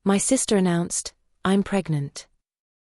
My sister announced, "I'm pregnant."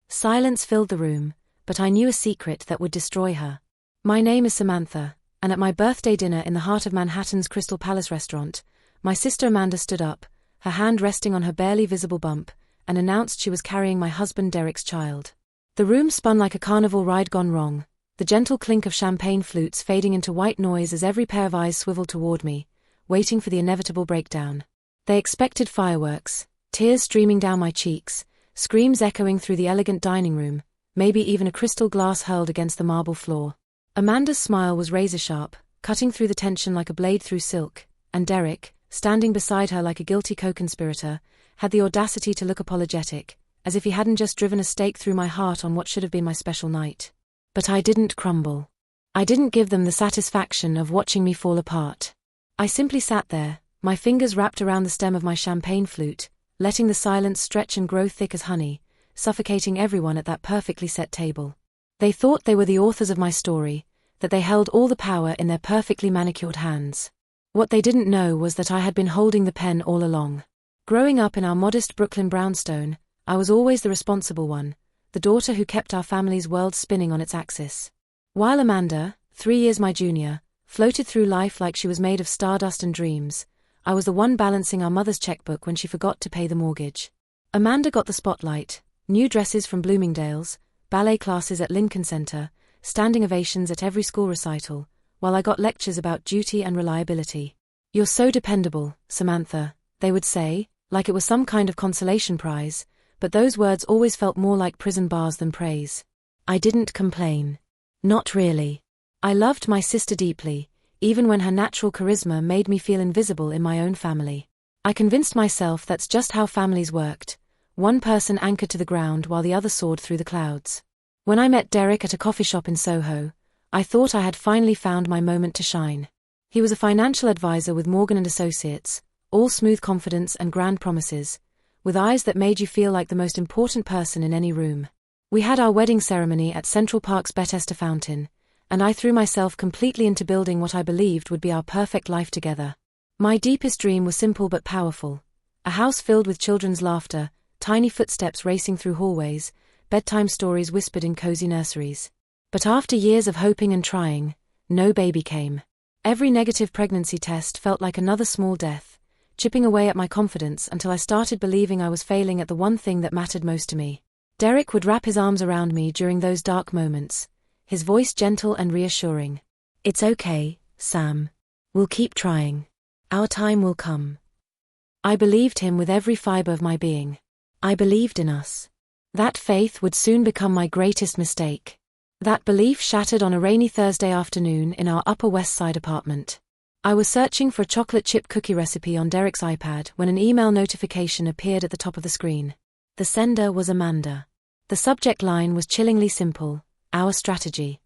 Silence filled the room, but I knew a secret that would destroy her. My name is Samantha, and at my birthday dinner in the heart of Manhattan's Crystal Palace restaurant, my sister Amanda stood up, her hand resting on her barely visible bump, and announced she was carrying my husband Derek's child. The room spun like a carnival ride gone wrong, the gentle clink of champagne flutes fading into white noise as every pair of eyes swiveled toward me, waiting for the inevitable breakdown. They expected fireworks, tears streaming down my cheeks, screams echoing through the elegant dining room, maybe even a crystal glass hurled against the marble floor. Amanda's smile was razor-sharp, cutting through the tension like a blade through silk, and Derek, standing beside her like a guilty co-conspirator, had the audacity to look apologetic, as if he hadn't just driven a stake through my heart on what should have been my special night. But I didn't crumble. I didn't give them the satisfaction of watching me fall apart. I simply sat there, my fingers wrapped around the stem of my champagne flute, letting the silence stretch and grow thick as honey, suffocating everyone at that perfectly set table. They thought they were the authors of my story, that they held all the power in their perfectly manicured hands. What they didn't know was that I had been holding the pen all along. Growing up in our modest Brooklyn brownstone, I was always the responsible one, the daughter who kept our family's world spinning on its axis. While Amanda, 3 years my junior, floated through life like she was made of stardust and dreams, I was the one balancing our mother's checkbook when she forgot to pay the mortgage. Amanda got the spotlight, new dresses from Bloomingdale's, ballet classes at Lincoln Center, standing ovations at every school recital, while I got lectures about duty and reliability. "You're so dependable, Samantha," they would say, like it was some kind of consolation prize, but those words always felt more like prison bars than praise. I didn't complain. Not really. I loved my sister deeply, even when her natural charisma made me feel invisible in my own family. I convinced myself that's just how families worked, one person anchored to the ground while the other soared through the clouds. When I met Derek at a coffee shop in Soho, I thought I had finally found my moment to shine. He was a financial advisor with Morgan & Associates, all smooth confidence and grand promises, with eyes that made you feel like the most important person in any room. We had our wedding ceremony at Central Park's Bethesda Fountain, and I threw myself completely into building what I believed would be our perfect life together. My deepest dream was simple but powerful. A house filled with children's laughter, tiny footsteps racing through hallways, bedtime stories whispered in cozy nurseries. But after years of hoping and trying, no baby came. Every negative pregnancy test felt like another small death, chipping away at my confidence until I started believing I was failing at the one thing that mattered most to me. Derek would wrap his arms around me during those dark moments, his voice gentle and reassuring. "It's okay, Sam. We'll keep trying. Our time will come." I believed him with every fiber of my being. I believed in us. That faith would soon become my greatest mistake. That belief shattered on a rainy Thursday afternoon in our Upper West Side apartment. I was searching for a chocolate chip cookie recipe on Derek's iPad when an email notification appeared at the top of the screen. The sender was Amanda. The subject line was chillingly simple: "Our strategy."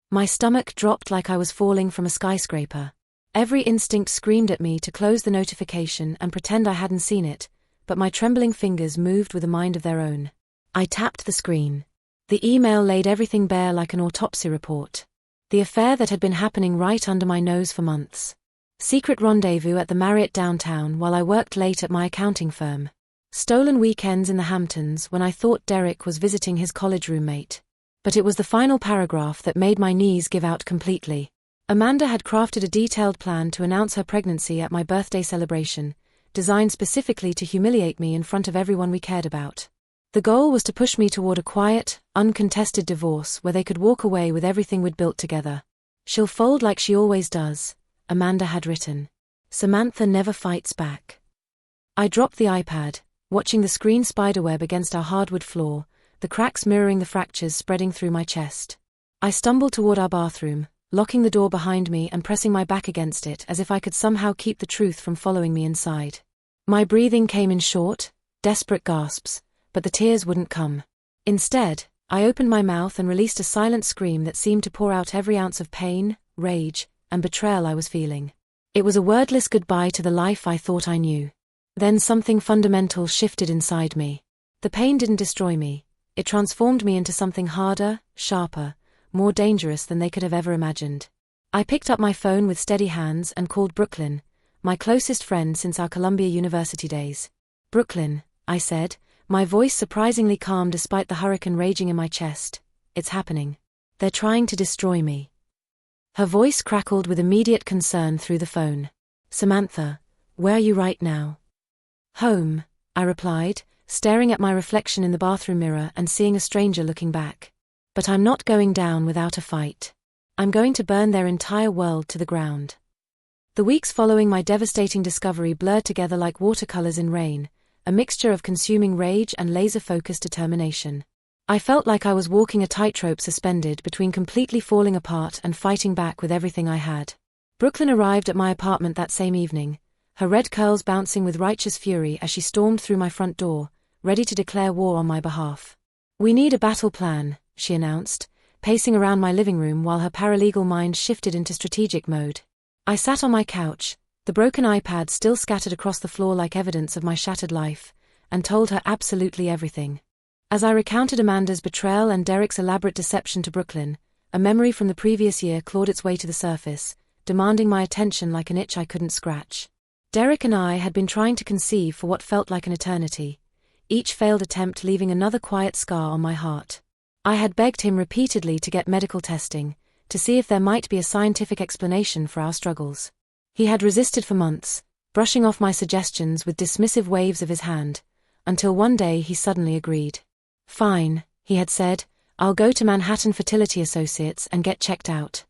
My stomach dropped like I was falling from a skyscraper. Every instinct screamed at me to close the notification and pretend I hadn't seen it, but my trembling fingers moved with a mind of their own. I tapped the screen. The email laid everything bare like an autopsy report. The affair that had been happening right under my nose for months. Secret rendezvous at the Marriott downtown while I worked late at my accounting firm. Stolen weekends in the Hamptons when I thought Derek was visiting his college roommate. But it was the final paragraph that made my knees give out completely. Amanda had crafted a detailed plan to announce her pregnancy at my birthday celebration, designed specifically to humiliate me in front of everyone we cared about. The goal was to push me toward a quiet, uncontested divorce where they could walk away with everything we'd built together. "She'll fold like she always does," Amanda had written. "Samantha never fights back." I dropped the iPad, watching the screen spiderweb against our hardwood floor, the cracks mirroring the fractures spreading through my chest. I stumbled toward our bathroom, locking the door behind me and pressing my back against it as if I could somehow keep the truth from following me inside. My breathing came in short, desperate gasps, but the tears wouldn't come. Instead, I opened my mouth and released a silent scream that seemed to pour out every ounce of pain, rage, and betrayal I was feeling. It was a wordless goodbye to the life I thought I knew. Then something fundamental shifted inside me. The pain didn't destroy me. It transformed me into something harder, sharper, more dangerous than they could have ever imagined. I picked up my phone with steady hands and called Brooklyn, my closest friend since our Columbia University days. "Brooklyn, I said, my voice surprisingly calm despite the hurricane raging in my chest. It's happening. They're trying to destroy me. Her voice crackled with immediate concern through the phone. Samantha, where are you right now? Home, I replied, staring at my reflection in the bathroom mirror and seeing a stranger looking back. But I'm not going down without a fight. I'm going to burn their entire world to the ground. The weeks following my devastating discovery blurred together like watercolors in rain, a mixture of consuming rage and laser-focused determination. I felt like I was walking a tightrope suspended between completely falling apart and fighting back with everything I had. Brooklyn arrived at my apartment that same evening, her red curls bouncing with righteous fury as she stormed through my front door, ready to declare war on my behalf. We need a battle plan, she announced, pacing around my living room while her paralegal mind shifted into strategic mode. I sat on my couch, the broken iPad still scattered across the floor like evidence of my shattered life, and told her absolutely everything. As I recounted Amanda's betrayal and Derek's elaborate deception to Brooklyn, a memory from the previous year clawed its way to the surface, demanding my attention like an itch I couldn't scratch. Derek and I had been trying to conceive for what felt like an eternity, each failed attempt leaving another quiet scar on my heart. I had begged him repeatedly to get medical testing, to see if there might be a scientific explanation for our struggles. He had resisted for months, brushing off my suggestions with dismissive waves of his hand, until one day he suddenly agreed. Fine, he had said, I'll go to Manhattan Fertility Associates and get checked out.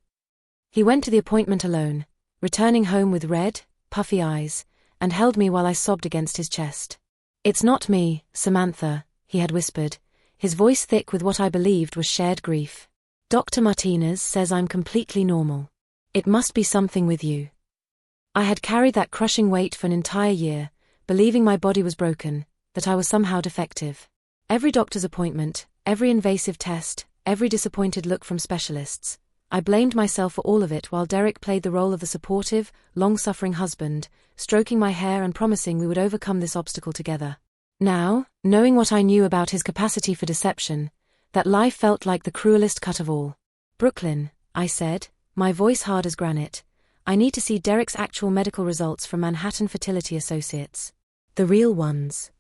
He went to the appointment alone, returning home with red, puffy eyes, and held me while I sobbed against his chest. It's not me, Samantha, he had whispered, his voice thick with what I believed was shared grief. Dr. Martinez says I'm completely normal. It must be something with you. I had carried that crushing weight for an entire year, believing my body was broken, that I was somehow defective. Every doctor's appointment, every invasive test, every disappointed look from specialists. I blamed myself for all of it while Derek played the role of the supportive, long-suffering husband, stroking my hair and promising we would overcome this obstacle together. Now, knowing what I knew about his capacity for deception, that life felt like the cruelest cut of all. Brooklyn, I said, my voice hard as granite, I need to see Derek's actual medical results from Manhattan Fertility Associates. The real ones.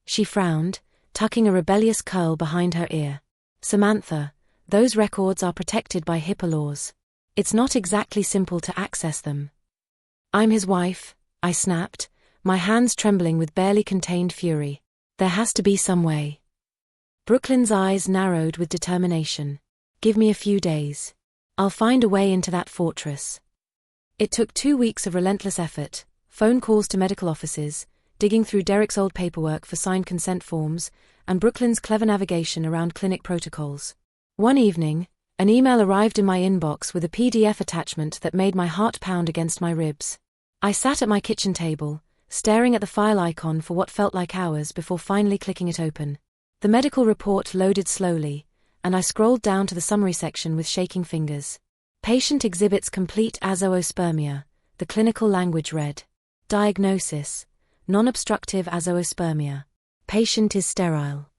She frowned, tucking a rebellious curl behind her ear. Samantha, those records are protected by HIPAA laws. It's not exactly simple to access them. I'm his wife, I snapped, my hands trembling with barely contained fury. There has to be some way. Brooklyn's eyes narrowed with determination. Give me a few days. I'll find a way into that fortress. It took 2 weeks of relentless effort, phone calls to medical offices, digging through Derek's old paperwork for signed consent forms, and Brooklyn's clever navigation around clinic protocols. One evening, an email arrived in my inbox with a PDF attachment that made my heart pound against my ribs. I sat at my kitchen table, staring at the file icon for what felt like hours before finally clicking it open. The medical report loaded slowly, and I scrolled down to the summary section with shaking fingers. Patient exhibits complete azoospermia, the clinical language read. Diagnosis: non-obstructive azoospermia. Patient is sterile.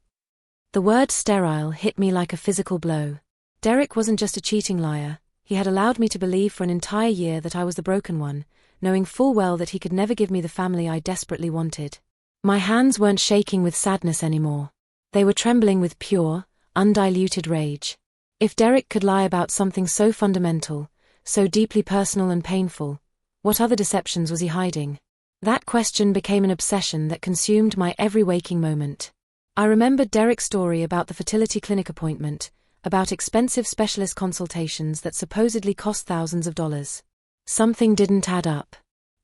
The word sterile hit me like a physical blow. Derek wasn't just a cheating liar, he had allowed me to believe for an entire year that I was the broken one, knowing full well that he could never give me the family I desperately wanted. My hands weren't shaking with sadness anymore. They were trembling with pure, undiluted rage. If Derek could lie about something so fundamental, so deeply personal and painful, what other deceptions was he hiding? That question became an obsession that consumed my every waking moment. I remembered Derek's story about the fertility clinic appointment, about expensive specialist consultations that supposedly cost thousands of dollars. Something didn't add up.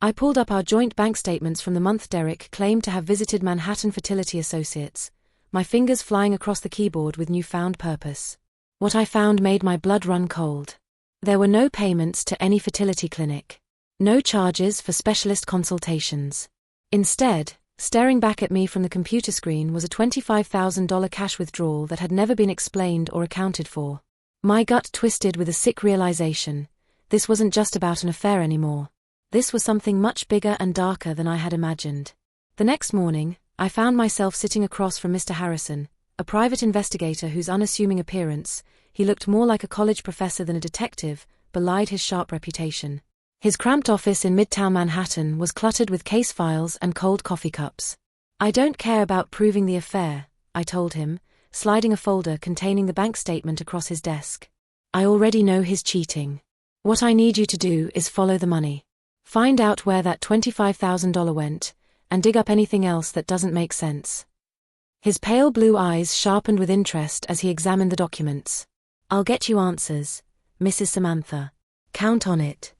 I pulled up our joint bank statements from the month Derek claimed to have visited Manhattan Fertility Associates, my fingers flying across the keyboard with newfound purpose. What I found made my blood run cold. There were no payments to any fertility clinic. No charges for specialist consultations. Instead, staring back at me from the computer screen was a $25,000 cash withdrawal that had never been explained or accounted for. My gut twisted with a sick realization. This wasn't just about an affair anymore. This was something much bigger and darker than I had imagined. The next morning, I found myself sitting across from Mr. Harrison, a private investigator whose unassuming appearance, he looked more like a college professor than a detective, belied his sharp reputation. His cramped office in Midtown Manhattan was cluttered with case files and cold coffee cups. I don't care about proving the affair, I told him, sliding a folder containing the bank statement across his desk. I already know he's cheating. What I need you to do is follow the money. Find out where that $25,000 went, and dig up anything else that doesn't make sense. His pale blue eyes sharpened with interest as he examined the documents. I'll get you answers, Mrs. Samantha. Count on it.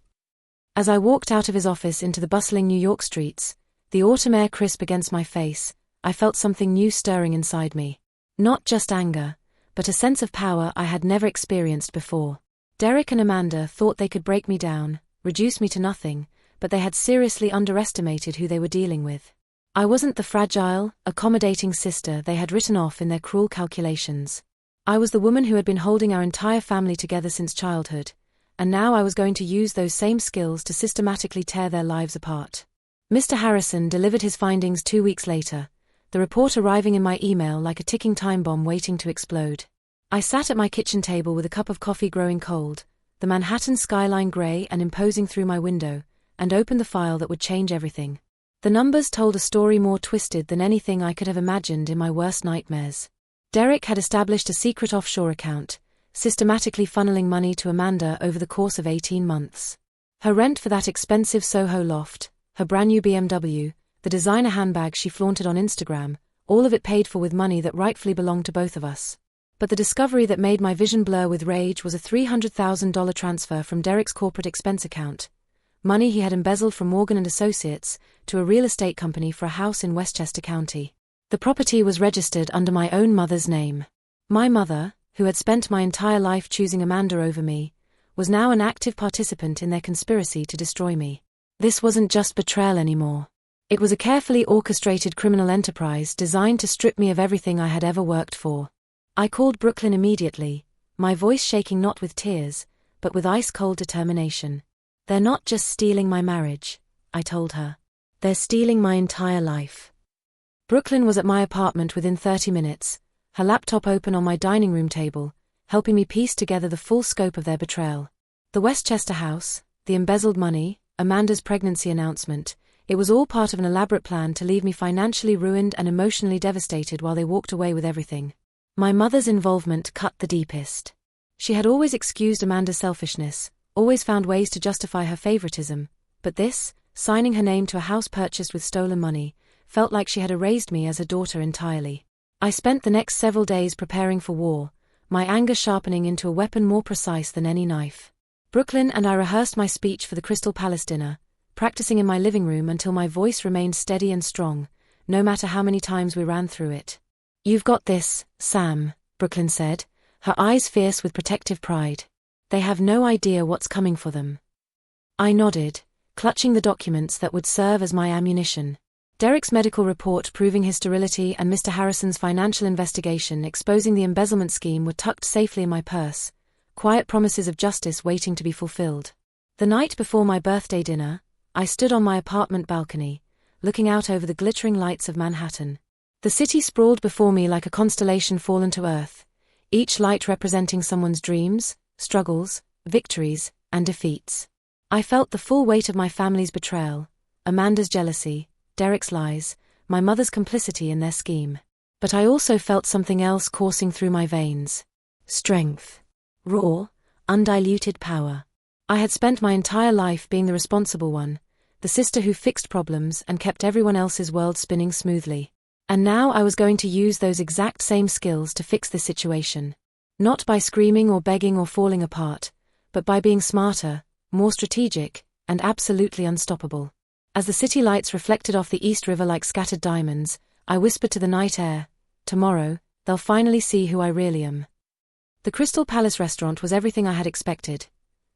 As I walked out of his office into the bustling New York streets, the autumn air crisp against my face, I felt something new stirring inside me. Not just anger, but a sense of power I had never experienced before. Derek and Amanda thought they could break me down, reduce me to nothing, but they had seriously underestimated who they were dealing with. I wasn't the fragile, accommodating sister they had written off in their cruel calculations. I was the woman who had been holding our entire family together since childhood, and now I was going to use those same skills to systematically tear their lives apart. Mr. Harrison delivered his findings 2 weeks later, the report arriving in my email like a ticking time bomb waiting to explode. I sat at my kitchen table with a cup of coffee growing cold, the Manhattan skyline gray and imposing through my window, and opened the file that would change everything. The numbers told a story more twisted than anything I could have imagined in my worst nightmares. Derek had established a secret offshore account, systematically funneling money to Amanda over the course of 18 months. Her rent for that expensive Soho loft, her brand new BMW, the designer handbag she flaunted on Instagram, all of it paid for with money that rightfully belonged to both of us. But the discovery that made my vision blur with rage was a $300,000 transfer from Derek's corporate expense account, money he had embezzled from Morgan & Associates, to a real estate company for a house in Westchester County. The property was registered under my own mother's name. My mother, who had spent my entire life choosing Amanda over me, was now an active participant in their conspiracy to destroy me. This wasn't just betrayal anymore. It was a carefully orchestrated criminal enterprise designed to strip me of everything I had ever worked for. I called Brooklyn immediately, my voice shaking not with tears, but with ice-cold determination. They're not just stealing my marriage, I told her. They're stealing my entire life. Brooklyn was at my apartment within 30 minutes, her laptop open on my dining room table, helping me piece together the full scope of their betrayal. The Westchester house, the embezzled money, Amanda's pregnancy announcement, it was all part of an elaborate plan to leave me financially ruined and emotionally devastated while they walked away with everything. My mother's involvement cut the deepest. She had always excused Amanda's selfishness, always found ways to justify her favoritism, but this, signing her name to a house purchased with stolen money, felt like she had erased me as her daughter entirely. I spent the next several days preparing for war, my anger sharpening into a weapon more precise than any knife. Brooklyn and I rehearsed my speech for the Crystal Palace dinner, practicing in my living room until my voice remained steady and strong, no matter how many times we ran through it. You've got this, Sam, Brooklyn said, her eyes fierce with protective pride. They have no idea what's coming for them. I nodded, clutching the documents that would serve as my ammunition. Derek's medical report proving his sterility and Mr. Harrison's financial investigation exposing the embezzlement scheme were tucked safely in my purse, quiet promises of justice waiting to be fulfilled. The night before my birthday dinner, I stood on my apartment balcony, looking out over the glittering lights of Manhattan. The city sprawled before me like a constellation fallen to earth, each light representing someone's dreams, struggles, victories, and defeats. I felt the full weight of my family's betrayal, Amanda's jealousy, Derek's lies, my mother's complicity in their scheme. But I also felt something else coursing through my veins. Strength. Raw, undiluted power. I had spent my entire life being the responsible one, the sister who fixed problems and kept everyone else's world spinning smoothly. And now I was going to use those exact same skills to fix this situation. Not by screaming or begging or falling apart, but by being smarter, more strategic, and absolutely unstoppable. As the city lights reflected off the East River like scattered diamonds, I whispered to the night air, tomorrow, they'll finally see who I really am. The Crystal Palace restaurant was everything I had expected.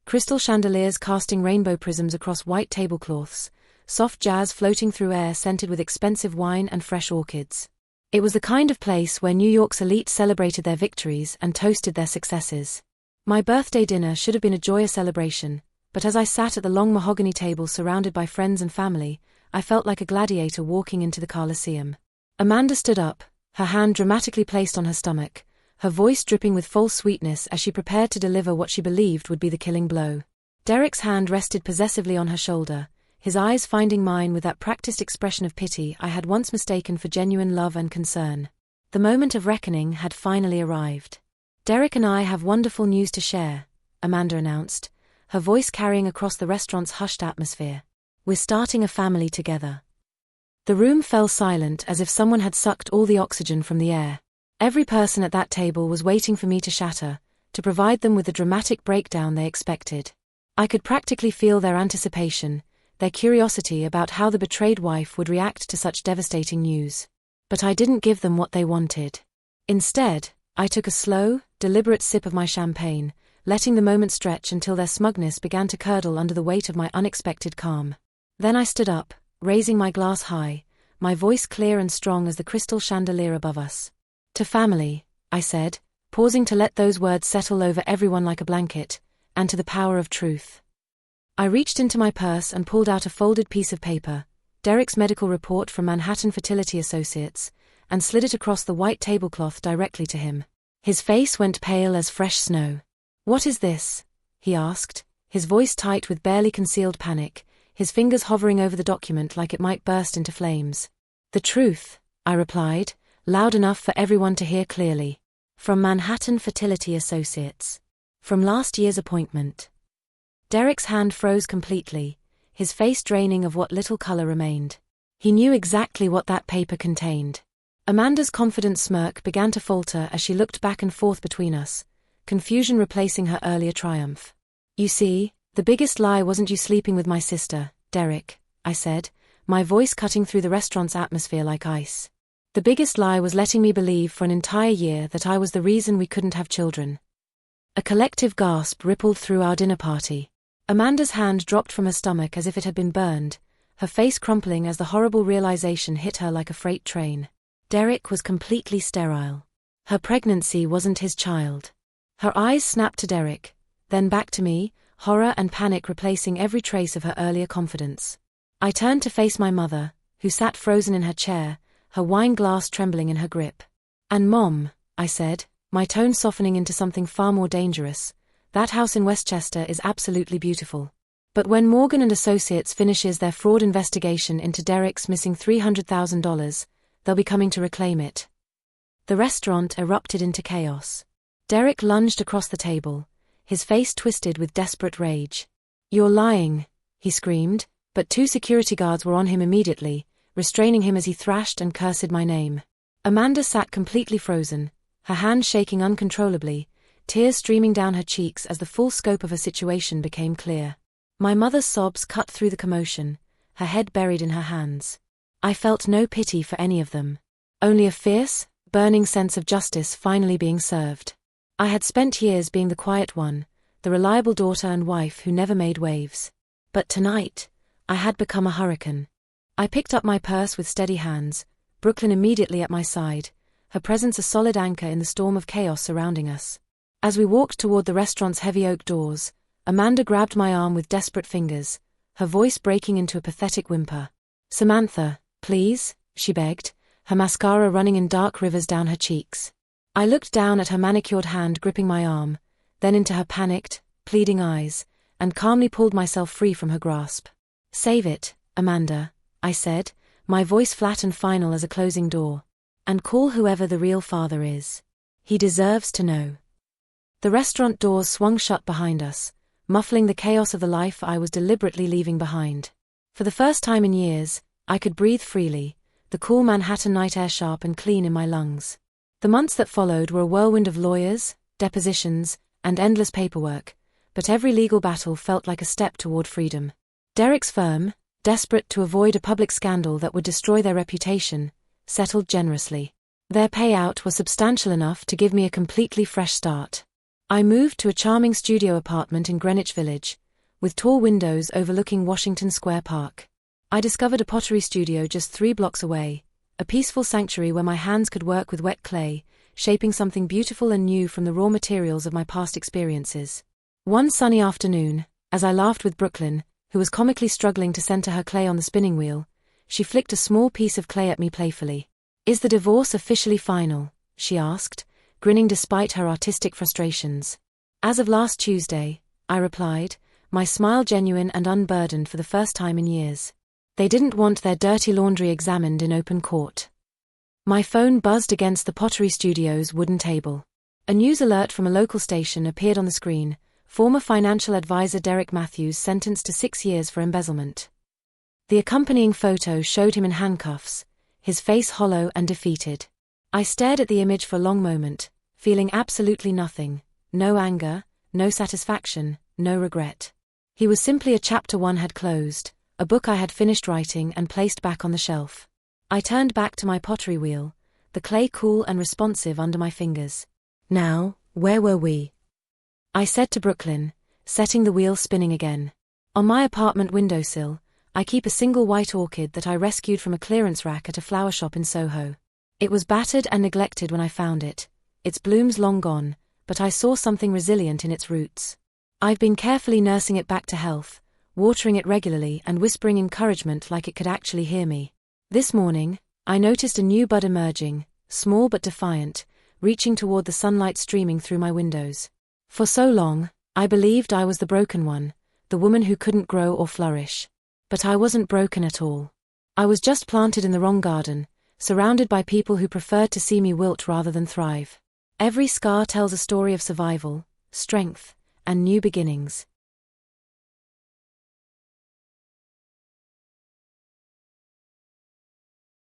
Crystal chandeliers casting rainbow prisms across white tablecloths, soft jazz floating through air scented with expensive wine and fresh orchids. It was the kind of place where New York's elite celebrated their victories and toasted their successes. My birthday dinner should have been a joyous celebration, but as I sat at the long mahogany table surrounded by friends and family, I felt like a gladiator walking into the Colosseum. Amanda stood up, her hand dramatically placed on her stomach, her voice dripping with false sweetness as she prepared to deliver what she believed would be the killing blow. Derek's hand rested possessively on her shoulder, his eyes finding mine with that practiced expression of pity I had once mistaken for genuine love and concern. The moment of reckoning had finally arrived. "Derek and I have wonderful news to share," Amanda announced, her voice carrying across the restaurant's hushed atmosphere. "We're starting a family together." The room fell silent as if someone had sucked all the oxygen from the air. Every person at that table was waiting for me to shatter, to provide them with the dramatic breakdown they expected. I could practically feel their anticipation, their curiosity about how the betrayed wife would react to such devastating news. But I didn't give them what they wanted. Instead, I took a slow, deliberate sip of my champagne, letting the moment stretch until their smugness began to curdle under the weight of my unexpected calm. Then I stood up, raising my glass high, my voice clear and strong as the crystal chandelier above us. "To family," I said, pausing to let those words settle over everyone like a blanket, "and to the power of truth." I reached into my purse and pulled out a folded piece of paper, Derek's medical report from Manhattan Fertility Associates, and slid it across the white tablecloth directly to him. His face went pale as fresh snow. "What is this?" he asked, his voice tight with barely concealed panic, his fingers hovering over the document like it might burst into flames. "The truth," I replied, loud enough for everyone to hear clearly. "From Manhattan Fertility Associates. From last year's appointment." Derek's hand froze completely, his face draining of what little color remained. He knew exactly what that paper contained. Amanda's confident smirk began to falter as she looked back and forth between us, confusion replacing her earlier triumph. "You see, the biggest lie wasn't you sleeping with my sister, Derek," I said, my voice cutting through the restaurant's atmosphere like ice. "The biggest lie was letting me believe for an entire year that I was the reason we couldn't have children." A collective gasp rippled through our dinner party. Amanda's hand dropped from her stomach as if it had been burned, her face crumpling as the horrible realization hit her like a freight train. Derek was completely sterile. Her pregnancy wasn't his child. Her eyes snapped to Derek, then back to me, horror and panic replacing every trace of her earlier confidence. I turned to face my mother, who sat frozen in her chair, her wine glass trembling in her grip. "And Mom," I said, my tone softening into something far more dangerous, "that house in Westchester is absolutely beautiful. But when Morgan and Associates finishes their fraud investigation into Derek's missing $300,000, they'll be coming to reclaim it." The restaurant erupted into chaos. Derek lunged across the table, his face twisted with desperate rage. "You're lying," he screamed, but 2 security guards were on him immediately, restraining him as he thrashed and cursed my name. Amanda sat completely frozen, her hands shaking uncontrollably, tears streaming down her cheeks as the full scope of her situation became clear. My mother's sobs cut through the commotion, her head buried in her hands. I felt no pity for any of them. Only a fierce, burning sense of justice finally being served. I had spent years being the quiet one, the reliable daughter and wife who never made waves. But tonight, I had become a hurricane. I picked up my purse with steady hands, Brooklyn immediately at my side, her presence a solid anchor in the storm of chaos surrounding us. As we walked toward the restaurant's heavy oak doors, Amanda grabbed my arm with desperate fingers, her voice breaking into a pathetic whimper. "Samantha, please," she begged, her mascara running in dark rivers down her cheeks. I looked down at her manicured hand gripping my arm, then into her panicked, pleading eyes, and calmly pulled myself free from her grasp. "Save it, Amanda," I said, my voice flat and final as a closing door. "And call whoever the real father is. He deserves to know." The restaurant doors swung shut behind us, muffling the chaos of the life I was deliberately leaving behind. For the first time in years, I could breathe freely, the cool Manhattan night air sharp and clean in my lungs. The months that followed were a whirlwind of lawyers, depositions, and endless paperwork, but every legal battle felt like a step toward freedom. Derek's firm, desperate to avoid a public scandal that would destroy their reputation, settled generously. Their payout was substantial enough to give me a completely fresh start. I moved to a charming studio apartment in Greenwich Village, with tall windows overlooking Washington Square Park. I discovered a pottery studio just 3 blocks away, a peaceful sanctuary where my hands could work with wet clay, shaping something beautiful and new from the raw materials of my past experiences. One sunny afternoon, as I laughed with Brooklyn, who was comically struggling to center her clay on the spinning wheel, she flicked a small piece of clay at me playfully. "Is the divorce officially final?" she asked, grinning despite her artistic frustrations. "As of last Tuesday," I replied, my smile genuine and unburdened for the first time in years. They didn't want their dirty laundry examined in open court. My phone buzzed against the Pottery Studio's wooden table. A news alert from a local station appeared on the screen. Former financial advisor Derek Matthews sentenced to 6 years for embezzlement. The accompanying photo showed him in handcuffs, his face hollow and defeated. I stared at the image for a long moment, feeling absolutely nothing, no anger, no satisfaction, no regret. He was simply a chapter 1 had closed, a book I had finished writing and placed back on the shelf. I turned back to my pottery wheel, the clay cool and responsive under my fingers. Now, where were we? I said to Brooklyn, setting the wheel spinning again. On my apartment windowsill, I keep a single white orchid that I rescued from a clearance rack at a flower shop in Soho. It was battered and neglected when I found it, its blooms long gone, but I saw something resilient in its roots. I've been carefully nursing it back to health, watering it regularly and whispering encouragement like it could actually hear me. This morning, I noticed a new bud emerging, small but defiant, reaching toward the sunlight streaming through my windows. For so long, I believed I was the broken one, the woman who couldn't grow or flourish. But I wasn't broken at all. I was just planted in the wrong garden, surrounded by people who preferred to see me wilt rather than thrive. Every scar tells a story of survival, strength, and new beginnings.